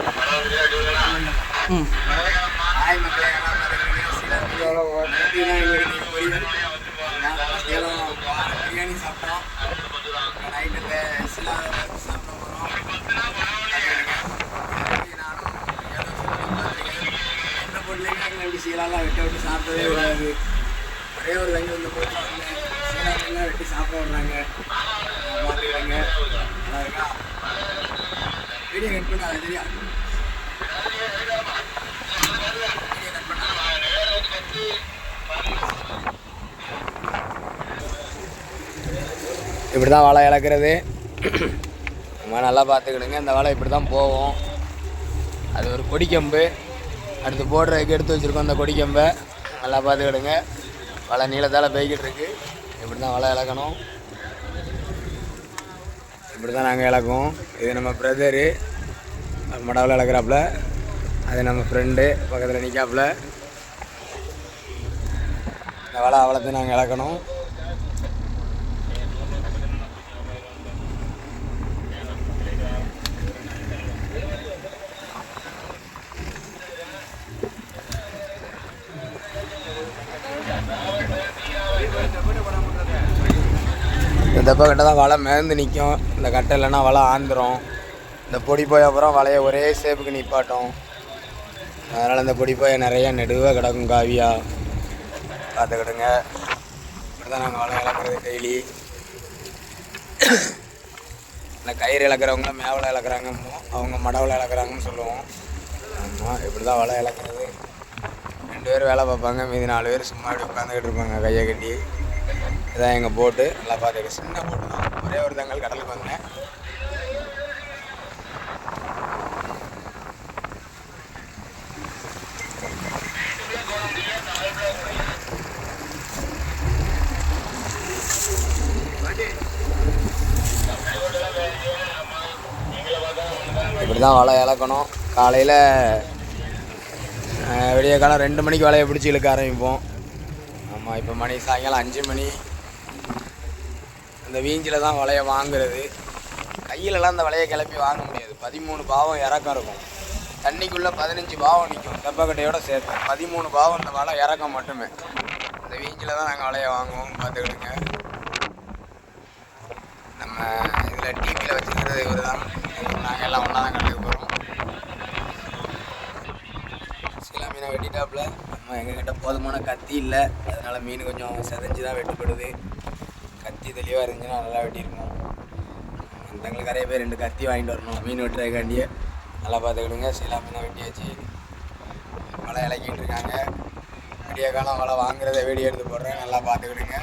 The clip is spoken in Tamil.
ஹாய் மக்களே, எல்லாம் பிரியாணி சாப்பிட்டோம். நைட்டு சில சாப்பிட போகிறோம். நானும் எந்த பொருளையும் இப்படி சீலாலாம் விட்டு சாப்பிடவே கூடாது. ஒரே ஒரு தங்கி வந்து போய் சீலாலாம் வெட்டி சாப்பிட விட்றாங்க. பார்த்துக்கிறாங்க. நல்லா இருக்கா? வீடியோ கட் பண்ண அது தெரியா? இப்படி தான் வாழை இழக்கிறது. நம்ம நல்லா பார்த்துக்கிடுங்க. இந்த வாழை இப்படி தான் போவோம். அது ஒரு கொடிக்கம்பு. அடுத்து போடுறதுக்கு எடுத்து வச்சுருக்கோம். அந்த கொடிக்கம்பை நல்லா பார்த்துக்கிடுங்க. வாழை நீளத்தால் போய்கிட்டு இருக்கு. இப்படி தான் வாழை இழக்கணும். இப்படி தான் நாங்கள் இழக்குவோம். இது நம்ம பிரதரு மடவில் இழக்கிறாப்புல. அது நம்ம ஃப்ரெண்டு பக்கத்தில் நிற்காப்புல. இந்த வாழை அவ்வளோத்தையும் நாங்கள் இழக்கணும். இந்த தப்பை கட்டை தான் வலை மேந்து நிற்கும். இந்த கட்டை இல்லைன்னா வலை ஆந்துடும். இந்த பொடி போய் அப்புறம் வலையை ஒரே ஷேப்புக்கு நிப்பாட்டும். அதனால் இந்த பொடி போய் நிறைய நெடுவாக கிடக்கும் காவியாக. பார்த்துக்கிடுங்க. இப்படி தான் நாங்கள் வலை இழக்கிறது டெய்லி. இந்த கயிறு இழக்கிறவங்க மேவலை இழக்கிறாங்க, அவங்க மடவில் இழக்கிறாங்கன்னு சொல்லுவோம். ஆமாம், இப்படி தான் வலை இழக்கிறது. 2 பேர் வேலை பார்ப்பாங்க, மீதி 4 பேர் சும்மா இப்படி உட்காந்துக்கிட்டு இருப்பாங்க கையை கட்டி. இதான் எங்கள் போட்டு. நல்லா பார்த்துக்கிட்டு சின்ன போட்டு தான். ஒரே ஒரு தங்கள் கடலுக்கு வந்தேன். இப்படி தான் வலை இழக்கணும். காலையில் விடிய காலம் 2 மணிக்கு வலையை பிடிச்சி இழுக்க ஆரம்பிப்போம். ஆமாம், இப்போ மணி சாயங்காலம் 5 மணி. அந்த வீஞ்சில் தான் வலையை வாங்குறது. கையிலலாம் அந்த வலையை கிளப்பி வாங்க முடியாது. 13 பாவம் இறக்கம் இருக்கும். தண்ணிக்குள்ளே 15 பாவம் நிற்கும் தெப்பக்கட்டையோடு சேர்த்து. 13 பாவம் இந்த வலை இறக்கம் மட்டுமே. அந்த வீஞ்சில் தான் நாங்கள் வலையை வாங்குவோம். பார்த்துக்கிடுங்க. நம்ம இதில் டிவியில் வச்சுக்கிறது இவர் தான். நாங்கள் எல்லாம் ஒன்றா தான் கண்டுக்க போகிறோம். சில மீனை வெட்டிட்டாப்புல. நம்ம எங்ககிட்ட போதுமான கத்தி இல்லை. அதனால் மீன் கொஞ்சம் செதஞ்சு தான் வெட்டப்படுது. கத்தி தெளிவாக இருந்துச்சுன்னா நல்லா வெட்டியிருக்கோம். எங்களுக்கு நிறைய பேர் 2 கத்தி வாங்கிட்டு வரணும் மீன் வெட்டுறதுக்காண்டியே. நல்லா பார்த்துக்கிடுங்க. சில மீனை வெட்டியாச்சு. வலை இலக்கிட்டு இருக்காங்க. விடிய காலம் வலை வாங்குறத வீடியோ எடுத்து போடுறேன். நல்லா பார்த்துக்கிடுங்க.